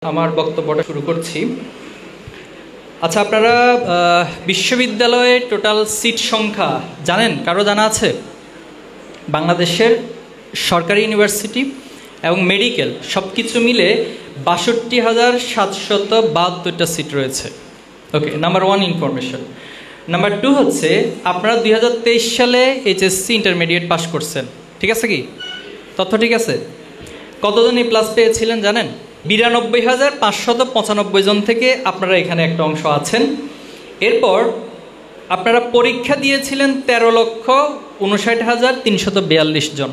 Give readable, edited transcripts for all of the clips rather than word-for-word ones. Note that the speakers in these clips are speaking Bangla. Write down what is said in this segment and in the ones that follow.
আমার বক্তব্যটা শুরু করছি। আচ্ছা, আপনারা বিশ্ববিদ্যালয়ে টোটাল সিট সংখ্যা জানেন? কারো জানা আছে? বাংলাদেশের সরকারি ইউনিভার্সিটি এবং মেডিকেল সব কিছু মিলে ৬২,৭৭২টা সিট রয়েছে। ওকে, নাম্বার 1 ইনফরমেশন। নাম্বার 2 হচ্ছে আপনারা 2023 সালে এইচএসসি ইন্টারমিডিয়েট পাস করছেন, ঠিক আছে? কি তথ্য ঠিক আছে? কতজন এ প্লাস পেয়েছিলেন জানেন? 92,595 জন থেকে আপনারা এখানে একটা অংশ আছেন। এরপর আপনারা পরীক্ষা দিয়েছিলেন 13,59,342 জন,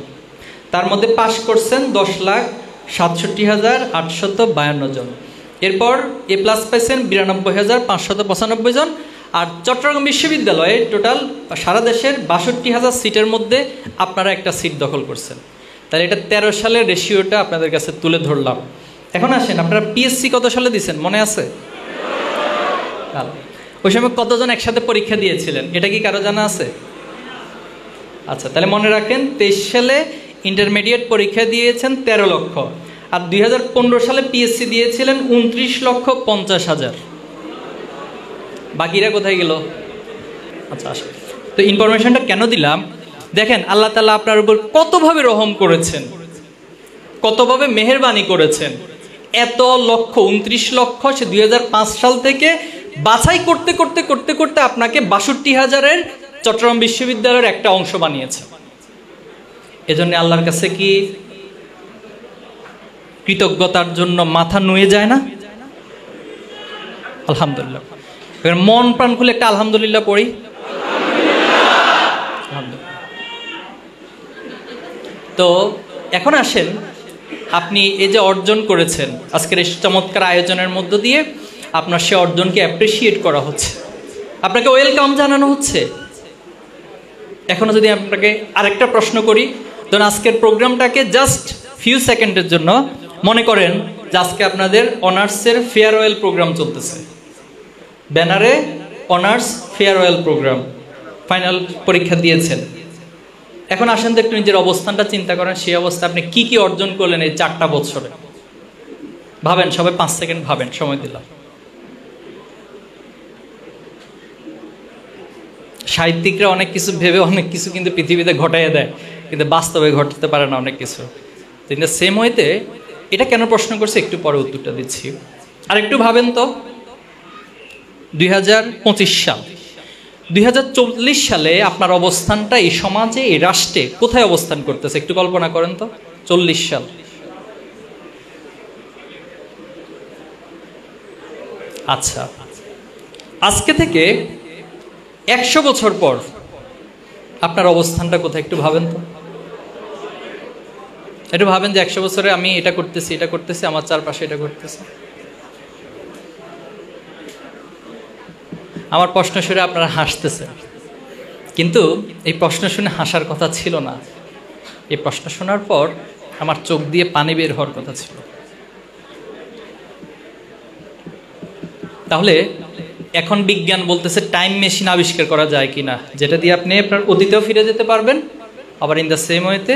তার মধ্যে পাশ করছেন 10,67,852 জন। এরপর এ প্লাস পাইছেন 92,595 জন। আর চট্টগ্রাম বিশ্ববিদ্যালয়ে টোটাল সারা দেশের 62,000 সিটের মধ্যে আপনারা একটা সিট দখল করছেন। তাহলে এটা 13 সালের রেশিওটা আপনাদের কাছে তুলে ধরলাম। এখন আসেন, আপনারা পিএসসি কত সালে দিয়েছেন মনে আছে? ওই সময় কতজন একসাথে পরীক্ষা দিয়েছিলেন এটা কি কারো জানা আছে? আচ্ছা, তাহলে মনে রাখেন 23 সালে ইন্টারমিডিয়েট পরীক্ষা দিয়েছেন 13 লক্ষ, আর 2015 সালে পিএসসি দিয়েছিলেন 29,50,000। বাকিরা কোথায় গেল? আচ্ছা আসেন, তো ইনফরমেশনটা কেন দিলাম দেখেন, আল্লাহ তাআলা আপনার উপর কতভাবে রহম করেছেন, কতভাবে মেহেরবানি করেছেন। এত লক্ষ, 29 লক্ষ সে 2005 সাল থেকে বাছাই করতে করতে করতে করতে আপনাকে 62,000-এর চট্টগ্রাম বিশ্ববিদ্যালয়ের একটা অংশ বানিয়েছে। এজন্য আল্লাহর কাছে কি কৃতজ্ঞতার জন্য মাথা নুয়ে যায় না? আলহামদুলিল্লাহ। মন প্রাণ খুলে একটা আলহামদুলিল্লাহ পড়ি। তো এখন আসেন, আপনি এই যে অর্জন করেছেন আজকের এই চমৎকার আয়োজনের মধ্য দিয়ে, আপনার সে অর্জনকে অ্যাপ্রিসিয়েট করা হচ্ছে, আপনাকে ওয়েলকাম জানানো হচ্ছে। এখনো যদি আপনাকে আরেকটা প্রশ্ন করি, ধরুন আজকের প্রোগ্রামটাকে জাস্ট ফিউ সেকেন্ডের জন্য মনে করেন যে আজকে আপনাদের অনার্সের ফেয়ারওয়েল প্রোগ্রাম চলতেছে, ব্যানারে অনার্স ফেয়ারওয়েল প্রোগ্রাম, ফাইনাল পরীক্ষা দিয়েছেন। এখন আসেন তো একটু নিজের অবস্থানটা চিন্তা করেন, সেই অবস্থা আপনি কি কি অর্জন করলেন এই 4টা বছরে। ভাবেন, সবাই 5 সেকেন্ড ভাবেন, সময় দিলাম। সাহিত্যিকরা অনেক কিছু ভেবে অনেক কিছু কিন্তু পৃথিবীতে ঘটাইয়া দেয়, কিন্তু বাস্তবে ঘটতে পারে না অনেক কিছু। কিন্তু সেম ওয়েতে এটা কেন প্রশ্ন করছে একটু পরে উত্তরটা দিচ্ছি। আর একটু ভাবেন তো, 2025 সাল, 2040 সালে আপনার অবস্থানটা এই সমাজে, এই রাষ্ট্রে কোথায় অবস্থান করতেছে একটু কল্পনা করেন তো। 40 সাল, আচ্ছা আজকে থেকে 100 বছর পর আপনার অবস্থানটা কোথায় একটু ভাবেন তো। একটু ভাবেন যে 100 বছরে আমি এটা করতেছি, এটা করতেছি, আমার চারপাশে এটা করতেছে। আমার প্রশ্ন শুনে আপনারা হাসতেছেন, কিন্তু এই প্রশ্ন শুনে হাসার কথা ছিল না। এই প্রশ্ন শোনার পর আমার চোখ দিয়ে পানি বের হওয়ার কথা ছিল। তাহলে এখন বিজ্ঞান বলতেছে টাইম মেশিন আবিষ্কার করা যায় কিনা, যেটা দিয়ে আপনি আপনার অতীতেও ফিরে যেতে পারবেন, আবার ইন দ্য সেম ওয়েতে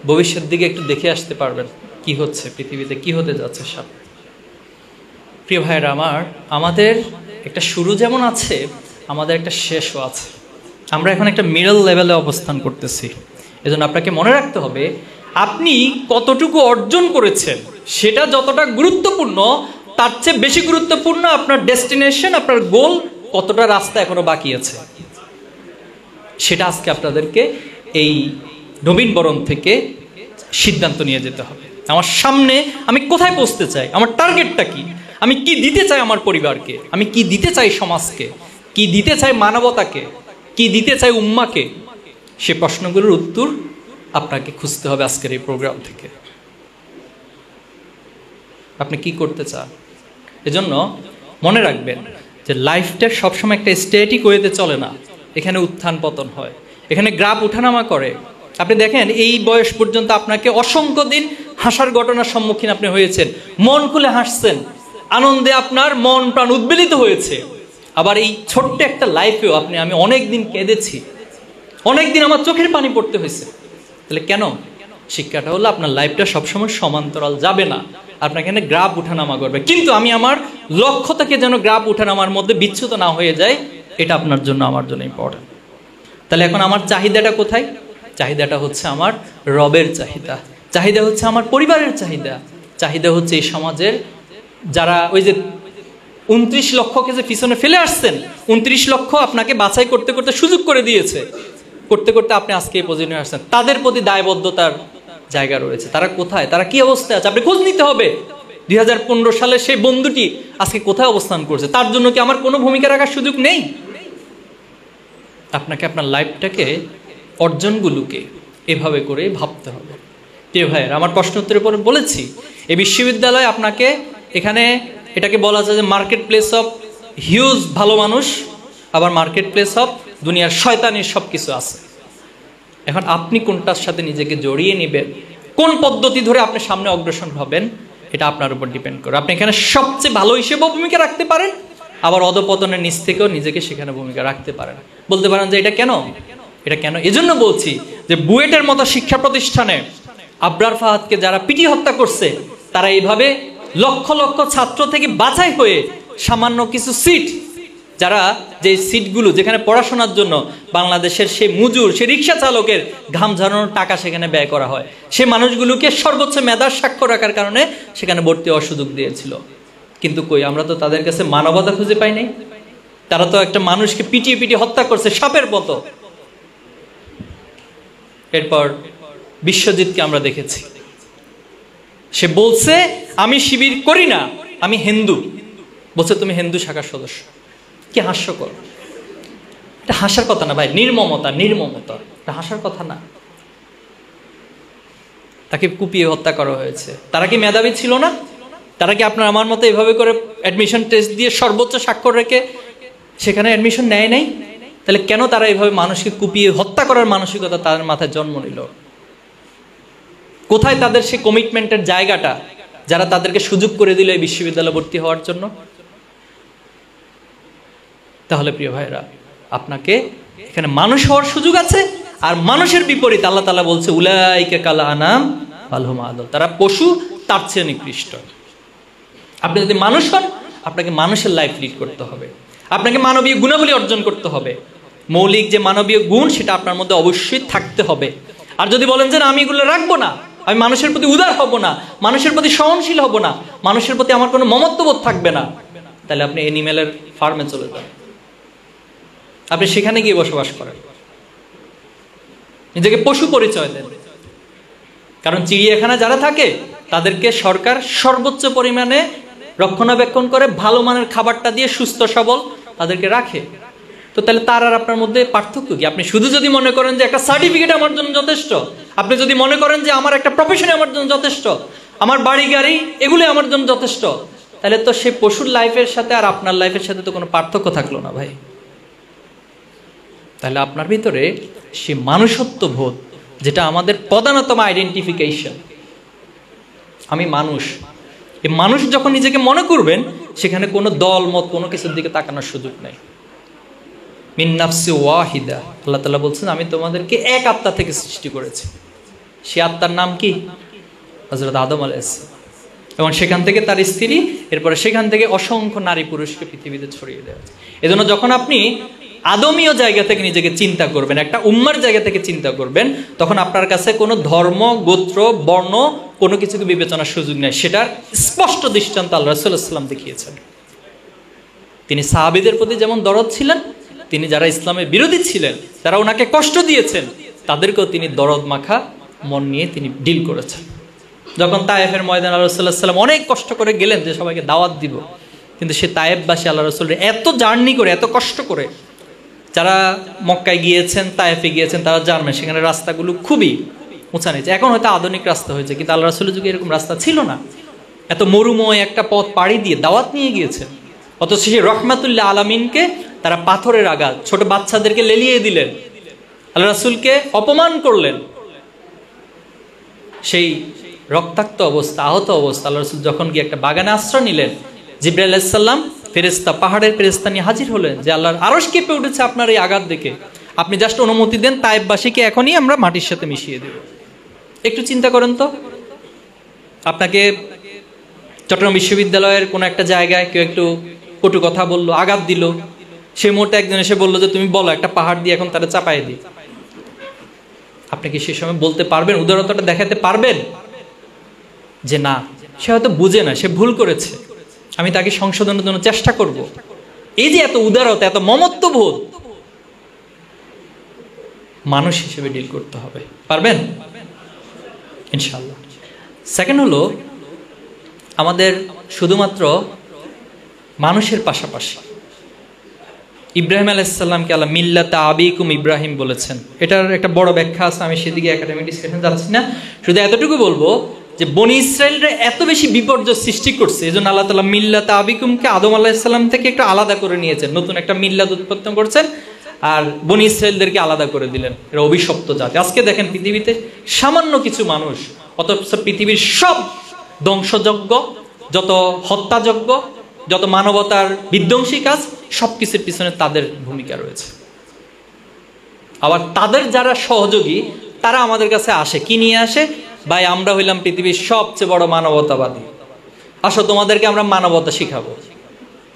ভবিষ্যৎ দিকে একটু দেখে আসতে পারবেন কি হচ্ছে পৃথিবীতে, কি হতে যাচ্ছে সব। প্রিয় ভাইরা আমার, আমাদের একটা শুরু যেমন আছে, আমাদের একটা শেষও আছে। আমরা এখন একটা মিডল লেভেলে অবস্থান করতেছি। এজন্য আপনাকে মনে রাখতে হবে আপনি কতটুকু অর্জন করেছেন সেটা যতটা গুরুত্বপূর্ণ, তার চেয়ে বেশি গুরুত্বপূর্ণ আপনার ডেস্টিনেশন, আপনার গোল, কতটা রাস্তা এখনো বাকি আছে সেটা আজকে আপনাদেরকে এই নবীনবরণ থেকে সিদ্ধান্ত নিয়ে যেতে হবে। আমার সামনে আমি কোথায় পৌঁছতে চাই, আমার টার্গেটটা কি, আমি কি দিতে চাই আমার পরিবারকে, আমি কি দিতে চাই সমাজকে, কি দিতে চাই মানবতাকে, কি দিতে চাই উম্মাকে, সে প্রশ্নগুলোর উত্তর আপনাকে খুঁজতে হবে আজকের এই প্রোগ্রাম থেকে। আপনি কি করতে চান? এজন্য মনে রাখবেন যে লাইফটা সবসময় একটা স্ট্যাটিক ওয়েতে চলে না, এখানে উত্থান পতন হয়, এখানে গ্রাফ উঠানামা করে। আপনি দেখেন এই বয়স পর্যন্ত আপনাকে অসংখ্য দিন হাসার ঘটনার সম্মুখীন আপনি হয়েছেন, মন খুলে হাসছেন, আনন্দে আপনার মন প্রাণ উদ্বেলিত হয়েছে। আবার এই ছোট্ট একটা লাইফেও আমি অনেক দিন কেঁদেছি, অনেক দিন আমার চোখের পানি পড়তে হয়েছে। তাহলে কেন? শিক্ষাটা হলো আপনার লাইফটা সবসময় সমান্তরাল যাবে না, আপনার এখানে গ্রাফ উঠানামা করবে, কিন্তু আমি আমার লক্ষ্য থেকে যেন গ্রাফ উঠানামার মধ্যে বিচ্যুত না হয়ে যায়, এটা আপনার জন্য আমার জন্য ইম্পর্টেন্ট। তাহলে এখন আমার চাহিদাটা কোথায়? চাহিদাটা হচ্ছে আমার রবের চাহিদা, চাহিদা হচ্ছে আমার পরিবারের চাহিদা, চাহিদা হচ্ছে এই সমাজের যারা ওই যে 29 লক্ষকে যে পিছনে ফেলে আসছেন, 29 লক্ষ আপনাকে বাছাই করতে করতে সুযোগ করে দিয়েছে, করতে করতে আপনি আজকে এই পজিশনে আসছেন, তাদের প্রতি দায়বদ্ধতার জায়গা রয়েছে। তারা কোথায়, তারা কি অবস্থায় আছে, আপনি খোঁজ নিতে হবে। 2015 সালে সেই বন্ধুটি আজকে কোথায় অবস্থান করছে, তার জন্য কি আমার কোনো ভূমিকা রাখার সুযোগ নেই? আপনাকে আপনার লাইফটাকে, অর্জনগুলোকে এভাবে করে ভাবতে হবে। প্রিয় ভাইয়ের, আমার প্রশ্ন উত্তরের পরে বলেছি, এই বিশ্ববিদ্যালয় আপনাকে এখানে এটাকে বলা যায় যে মার্কেট প্লেস অফ হিউজ ভালো মানুষ, আবার মার্কেট প্লেস অফ দুনিয়ার শয়তানির সব কিছু আছে। এখন আপনি কোনটার সাথে নিজেকে জড়িয়ে নেবেন, কোন পদ্ধতি ধরে আপনি সামনে অগ্রসর হবেন, এটা আপনার উপর ডিপেন্ড করে। আপনি এখানে সবচেয়ে ভালো হিসেবেও ভূমিকা রাখতে পারেন, আবার অধপতনের নিচ থেকেও নিজেকে সেখানে ভূমিকা রাখতে পারেন। বলতে পারেন যে এটা কেন, এটা কেন? এজন্য বলছি যে বুয়েটের মতো শিক্ষা প্রতিষ্ঠানে আবরার ফাহাদকে যারা পিটিয়ে হত্যা করছে, তারা এইভাবে লক্ষ লক্ষ ছাত্র থেকে বাছাই হয়ে সামান্য কিছু সিট, যারা যে সিটগুলো যেখানে পড়াশোনার জন্য বাংলাদেশের সেই মজুর, সেই রিক্সা চালকের ঘাম ঝরানোর টাকা সেখানে ব্যয় করা হয়, সেই মানুষগুলোকে সর্বোচ্চ মেধার স্বাক্ষর রাখার কারণে সেখানে ভর্তি হওয়ার সুযোগ দিয়েছিল। কিন্তু কই, আমরা তো তাদের কাছে মানবতা খুঁজে পাই নাই। তারা তো একটা মানুষকে পিটিয়ে পিটিয়ে হত্যা করছে সাপের মতো। এরপর বিশ্বজিৎকে আমরা দেখেছি, সে বলছে আমি শিবির করি না, আমি হিন্দু। বলছে তুমি হিন্দু শাখার সদস্য। কি হাস্যকর! এটা হাসার কথা না ভাই, নির্মমতা, নির্মমতা, এটা হাসার কথা না। তাকে কুপিয়ে হত্যা করা হয়েছে। তারা কি মেধাবী ছিল না? তারা কি আপনার আমার মতো এভাবে করে অ্যাডমিশন টেস্ট দিয়ে সর্বোচ্চ স্বাক্ষর রেখে সেখানে অ্যাডমিশন নেয় নাই? তাহলে কেন তারা এইভাবে মানুষকে কুপিয়ে হত্যা করার মানসিকতা তাদের মাথায় জন্ম নিল? কোথায় তাদের সেই কমিটমেন্টের জায়গাটা, যারা তাদেরকে সুযোগ করে দিল এই বিশ্ববিদ্যালয়ে ভর্তি হওয়ার জন্য? তাহলে প্রিয় ভাইরা, আপনাকে এখানে মানুষ হওয়ার সুযোগ আছে, আর মানুষের বিপরীত আল্লাহ তাআলা বলছে উলাইকা কাল আনাম বাল হুম আদল, তারা পশু, তার চেয়ে নিকৃষ্ট। আপনি যদি মানুষ হন, আপনাকে মানুষের লাইফ লিড করতে হবে, আপনাকে মানবীয় গুণাবলী অর্জন করতে হবে। মৌলিক যে মানবীয় গুণ, সেটা আপনার মধ্যে অবশ্যই থাকতে হবে। আর যদি বলেন যে না, আমি এগুলো রাখবো না, আমি মানুষের প্রতি উদার হব না, মানুষের প্রতি সহনশীল হব না, মানুষের প্রতি আমার কোনো মমত্ববোধ থাকবে না, তাহলে আপনি এনিম্যালের ফার্মে চলে যান, আপনি সেখানে গিয়ে বসবাস করেন, নিজেকে পশু পরিচয় দেন। কারণ চিড়িয়াখানা যারা থাকে, তাদেরকে সরকার সর্বোচ্চ পরিমাণে রক্ষণাবেক্ষণ করে, ভালো মানের খাবারটা দিয়ে সুস্থ সবল তাদেরকে রাখে। তো তাহলে তার আর আপনার মধ্যে পার্থক্য কি? আপনি শুধু যদি মনে করেন যে একটা সার্টিফিকেট আমার জন্য যথেষ্ট, আপনি যদি মনে করেন যে আমার একটা প্রফেশন আমার জন্য যথেষ্ট, আমার বাড়ি গাড়ি এগুলো আমার জন্য যথেষ্ট, তাহলে তো সেই পশুর লাইফের সাথে আর আপনার লাইফের সাথে তো কোনো পার্থক্য থাকলো না ভাই। তাহলে আপনার ভিতরে সে মানুষত্ব বোধ, যেটা আমাদের প্রধানতম আইডেন্টিফিকেশন, আমি মানুষ, এই মানুষ যখন নিজেকে মনে করবেন, সেখানে কোনো দল মত কোনো কিছুর দিকে তাকানোর সুযোগ নেই। মিন নাফসি ওয়াহিদা, আল্লাহ তাআলা বলছেন আমি তোমাদেরকে এক আত্মা থেকে সৃষ্টি করেছি। সে আত্মার নাম কি? হযরত আদম আলাইহিস সালাম। এবং সেখান থেকে তার স্ত্রী, এরপরে সেখান থেকে অসংখ্য নারী পুরুষকে পৃথিবীতে ছড়িয়ে দেওয়া হয়েছে। এজন্য যখন আপনি আদমীয় জায়গা থেকে নিজেকে চিন্তা করবেন, একটা উম্মার জায়গা থেকে চিন্তা করবেন, তখন আপনার কাছে কোনো ধর্ম, গোত্র, বর্ণ কোনো কিছুকে বিবেচনার সুযোগ নেই। সেটার স্পষ্ট দৃষ্টান্ত আল্লাহ রাসূল সাল্লাল্লাহু আলাইহি ওয়াসাল্লাম দেখিয়েছেন। তিনি সাহাবীদের প্রতি যেমন দরদ ছিলেন, তিনি যারা ইসলামের বিরোধী ছিলেন, যারা ওনাকে কষ্ট দিয়েছেন, তাদেরকেও তিনি দরদ মাখা মন নিয়ে তিনি ডিল করেছেন। যখন তায়েফের ময়দান আল্লাহ রাসূল সাল্লাল্লাহু আলাইহি ওয়াসাল্লাম অনেক কষ্ট করে গেলেন যে সবাইকে দাওয়াত দিব, কিন্তু সে তায়েফবাসী আল্লাহ রাসূলের এত জার্নি করে, এত কষ্ট করে, যারা মক্কায় গিয়েছেন, তায়েফে গিয়েছেন, তারা জানবেন সেখানে রাস্তাগুলো খুবই উঁচা নিচে। এখন হয়তো আধুনিক রাস্তা হয়েছে, কিন্তু আল্লাহ রাসূলের যুগে এরকম রাস্তা ছিল না। এত মরুময় একটা পথ পাড়ি দিয়ে দাওয়াত নিয়ে গিয়েছেন, অথচ সেই রহমাতুল্লাহ আলামিনকে তারা পাথরের আঘাত, ছোট বাচ্চাদেরকে লেলিয়ে দিলেন, আল্লাহ রাসূলকে অপমান করলেন। সেই রক্তাক্ত অবস্থা, আহত অবস্থা, আল্লাহ রাসূল যখন গিয়ে একটা বাগানে আশ্রয় নিলেন, জিবরাইল আলাইহিস সালাম ফেরেশতা, পাহাড়ের ফেরেশতা নিয়ে হাজির হলেন যে আল্লাহর আরশ কেঁপে উঠেছে আপনার এই আঘাত দেখে, আপনি জাস্ট অনুমতি দেন, তায়েফবাসীকে এখনই আমরা মাটির সাথে মিশিয়ে দেব। একটু চিন্তা করেন তো, আপনাকে চট্টগ্রাম বিশ্ববিদ্যালয়ের কোনো একটা জায়গায় কেউ একটু কটু কথা বললো, আঘাত দিল, সে মুহূর্তে একজন এসে বললো যে তুমি বলো একটা পাহাড় দিয়ে এখন তারা চাপাই দিই। আপনি কি সে সময় বলতে পারবেন, উদারতাটা দেখাতে পারবেন যে না, সে হয়তো বুঝে না, সে ভুল করেছে, আমি তাকে সংশোধনের জন্য চেষ্টা করব? এই যে এত উদারতা, এত মমত্ববোধ, মানুষ হিসেবে ডিল করতে হবে। পারবেন ইনশাআল্লাহ। সেকেন্ড হলো, আমাদের শুধুমাত্র মানুষের পাশাপাশি ইব্রাহিম আলাইহিস সালামকে আল্লাহ মিল্লাতা আবিকুম ইব্রাহিম বলেছেন। এটার একটা বড় ব্যাখ্যা আছে, আমি সেদিকে একাডেমিক ডিসকাশন যাচ্ছি না। শুধু এতটুকু বলবো যে বনি ইসরায়েলরা এত বেশি বিপর্যয় সৃষ্টি করছে, এই জন্য আল্লাহ তাআলা মিল্লাতা আবিকুমকে আদম আলাইহিস সালাম থেকে একটু আলাদা করে নিয়েছেন, নতুন একটা মিল্লাত উৎপন্ন করছেন, আর বনি ইসরায়েলদেরকে আলাদা করে দিলেন। এরা অভিশপ্ত জাতি। আজকে দেখেন পৃথিবীতে সামান্য কিছু মানুষ, অথচ পৃথিবীর সব ধ্বংসযজ্ঞ, যত হত্যাযজ্ঞ, যত মানবতার বিধ্বংসী কাজ, সবকিছুর পিছনে তাদের ভূমিকা রয়েছে। আবার তাদের যারা সহযোগী, তারা আমাদের কাছে আসে, কি নিয়ে আসে? ভাই আমরা হইলাম পৃথিবীর সবচেয়ে বড় মানবতাবাদী, আসো তোমাদেরকে আমরা মানবতা শিখাবো।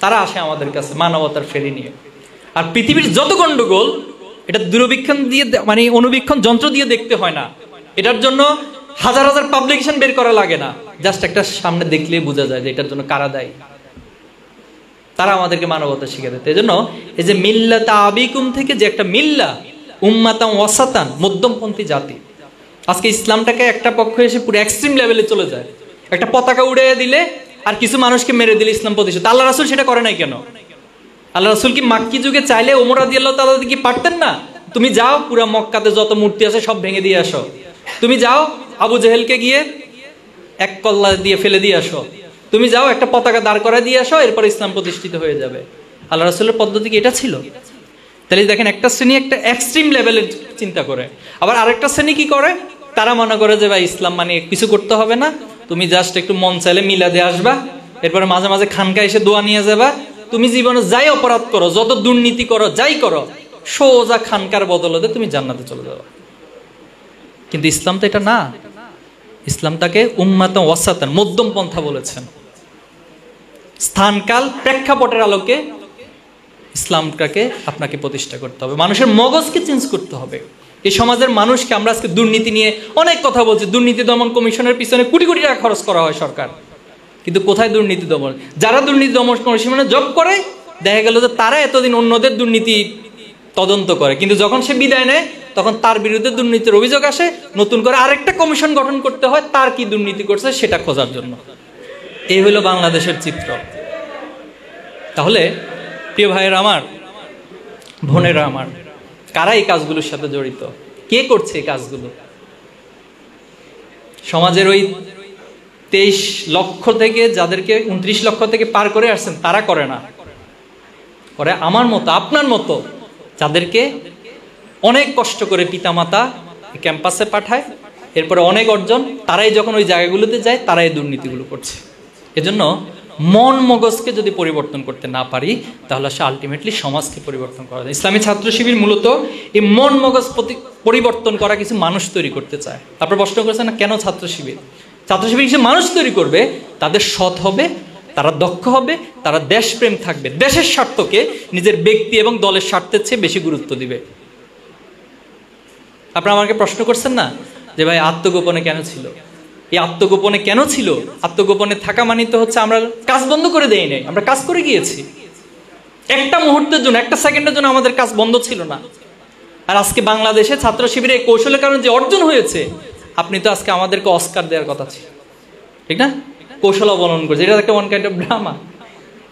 তারা আসে আমাদের কাছে মানবতার ফেরি নিয়ে। আর পৃথিবীর যত গন্ডগোল, এটা দূরবীক্ষণ দিয়ে, মানে অনুবীক্ষণ যন্ত্র দিয়ে দেখতে হয় না, এটার জন্য হাজার হাজার পাবলিকেশন বের করা লাগে না, জাস্ট একটা সামনে দেখলেই বোঝা যায় যে এটার জন্য কারা দায়ী। তারা আমাদেরকে মানবতা শিখে দিতে। এই জন্য এই যে মিল্লাতা আবিকুম থেকে যে একটা মিল্লা, উম্মাতান ওয়াসাতান, মধ্যমপন্থী জাতি, আজকে ইসলামটাকে একটা পক্ষ এসে পুরো এক্সট্রিম লেভেলে চলে যায়। একটা পতাকা উড়িয়ে দিলে আর কিছু মানুষকে মেরে দিলে ইসলাম প্রতিষ্ঠিত। আল্লাহ রাসূল সেটা করে নাই কেন? আল্লাহ রাসূল কি মাক্কি যুগে চাইলে ওমর রাদিয়াল্লাহু তাআলা কি পারতেন না? তুমি যাও পুরো মক্কাতে যত মূর্তি আছে সব ভেঙে দিয়ে আসো, তুমি যাও আবু জেহেলকে গিয়ে এক কল্লা দিয়ে ফেলে দিয়ে আসো, তুমি যাও একটা পতাকা দাঁড় করা দিয়ে আসো, এরপর ইসলাম প্রতিষ্ঠিত হয়ে যাবে। আল্লাহ রাসূলের পদ্ধতি কি এটা ছিল? তাহলে দেখেন একটা শ্রেণী একটা এক্সট্রিম লেভেলের চিন্তা করে, আবার আরেকটা শ্রেণী কি করে? তারা মনে করে যে ভাই ইসলাম মানে কিছু করতে হবে না, তুমি জাস্ট একটু মন চাইলে মিলাদে আসবা, এরপরে মাঝে মাঝে খানকা এসে দোয়া নিয়ে যাবা, তুমি জীবনে যাই অপরাধ করো, যত দুর্নীতি করো, যাই করো, সোজা খানকার বদলতে তুমি জান্নাতে চলে যাও। কিন্তু ইসলাম তো এটা না। ইসলাম তাকে উম্মাতান ওয়াসাতান, মধ্যম পন্থা বলেছেন। স্থানকাল প্রেক্ষাপটের আলোকে ইসলামটাকে আপনাকে প্রতিষ্ঠা করতে হবে, মানুষের মগজকে চেঞ্জ করতে হবে। এই সমাজের মানুষকে, আমরা আজকে দুর্নীতি নিয়ে অনেক কথা বলছি, দুর্নীতি দমন কমিশনের পিছনে কোটি কোটি টাকা খরচ করা হয় সরকার, কিন্তু কোথায় দুর্নীতি দমন? যারা দুর্নীতি দমন কমিশনে জব করে, দেখা গেল যে তারা এতদিন অন্যদের দুর্নীতি তদন্ত করে, কিন্তু যখন সে বিদায় নেয় তখন তার বিরুদ্ধে দুর্নীতির অভিযোগ আসে, নতুন করে আরেকটা কমিশন গঠন করতে হয় তার কি দুর্নীতি করছে সেটা খোঁজার জন্য। এই হলো বাংলাদেশের চিত্র। তাহলে প্রিয় ভাইয়েরা আমার, বোনেরা আমার, কারা এই কাজগুলোর সাথে জড়িত? কে করছে এই কাজগুলো? সমাজের ওই 23 লক্ষ থেকে, যাদেরকে 29 লক্ষ থেকে পার করে আসছেন, তারা করে না, করে আমার মতো আপনার মতো যাদেরকে অনেক কষ্ট করে পিতামাতা ক্যাম্পাসে পাঠায়, এরপরে অনেক অর্জন, তারাই যখন ওই জায়গাগুলোতে যায় তারাই দুর্নীতিগুলো করছে। এজন্য মন মগজকে যদি পরিবর্তন করতে না পারি, তাহলে সে আলটিমেটলি সমাজকে পরিবর্তন করা যায়। ইসলামী ছাত্র শিবির মূলত এই মন মগজ পরিবর্তন করা কিছু মানুষ তৈরি করতে চায়। আপনারা প্রশ্ন করেছেন না কেন ছাত্র শিবির? ছাত্র শিবির কিছু মানুষ তৈরি করবে, তাদের সৎ হবে, তারা দক্ষ হবে, তারা দেশপ্রেম থাকবে, দেশের স্বার্থকে নিজের ব্যক্তি এবং দলের স্বার্থের চেয়ে বেশি গুরুত্ব দিবে। আপনারা আমাকে প্রশ্ন করছেন না যে ভাই আত্মগোপনে কেন ছিল? এই আত্মগোপনে কেন ছিল? আত্মগোপনে থাকা মানে তো হচ্ছে আমরা কাজ বন্ধ করে দেই নাই, আমরা কাজ করে গিয়েছি। একটা মুহূর্তের জন্য, একটা সেকেন্ডের জন্য আমাদের কাজ বন্ধ ছিল না। আর আজকে বাংলাদেশে ছাত্র শিবিরে এই কৌশলের কারণে যে অর্জন হয়েছে, আপনি তো আজকে আমাদেরকে অস্কার দেওয়ার কথা ছিল, ঠিক না? কৌশল অবলম্বন করেছে, এটা একটা ওয়ান কাইন্ড অফ ড্রামা।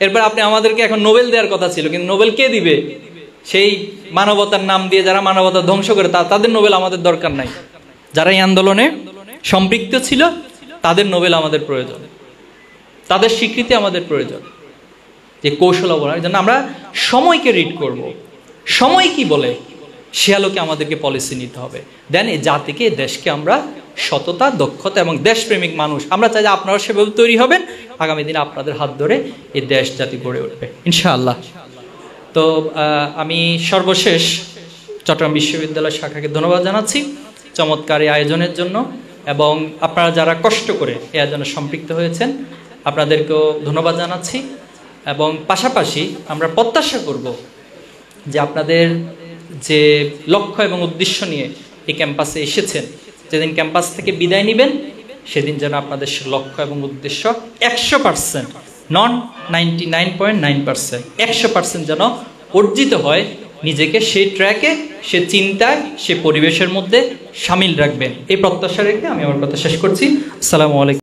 এরপর আপনি আমাদেরকে এখন নোবেল দেওয়ার কথা ছিল, কিন্তু নোবেল কে দিবে? সেই মানবতার নাম দিয়ে যারা মানবতা ধ্বংস করে তাদের নোবেল আমাদের দরকার নাই। যারা এই আন্দোলনে সম্পৃক্ত ছিল তাদের নোবেল আমাদের প্রয়োজন, তাদের স্বীকৃতি আমাদের প্রয়োজন। যে কৌশল অবলম্বনের জন্য আমরা সময়কে রিড করব, সময় কি বলে সে আলোকে আমাদেরকে পলিসি নিতে হবে। দেন এই জাতিকে, দেশকে আমরা সততা, দক্ষতা এবং দেশপ্রেমিক মানুষ আমরা চাই যে আপনারা সেভাবে তৈরি হবেন। আগামী দিনে আপনাদের হাত ধরে এই দেশ জাতি গড়ে উঠবে ইনশাআল্লাহ। তো আমি সর্বশেষ চট্টগ্রাম বিশ্ববিদ্যালয় শাখাকে ধন্যবাদ জানাচ্ছি চমৎকার এই আয়োজনের জন্য, এবং আপনারা যারা কষ্ট করে এই আয়োজনে সম্পৃক্ত হয়েছেন, আপনাদেরকেও ধন্যবাদ জানাচ্ছি এবং পাশাপাশি আমরা প্রত্যাশা করব যে আপনাদের যে লক্ষ্য এবং উদ্দেশ্য নিয়ে এই ক্যাম্পাসে এসেছেন, যেদিন ক্যাম্পাস থেকে বিদায় নেবেন সেদিন যেন আপনাদের লক্ষ্য এবং উদ্দেশ্য 100%, নন 99.9%, 100% যেন অর্জিত হয়। নিজেকে সেই ট্র্যাকে, সে চিন্তায়, সে পরিবেশের মধ্যে সামিল রাখবেন, এই প্রত্যাশা রেখে আমি আমার কথা শেষ করছি। আসসালামু আলাইকুম।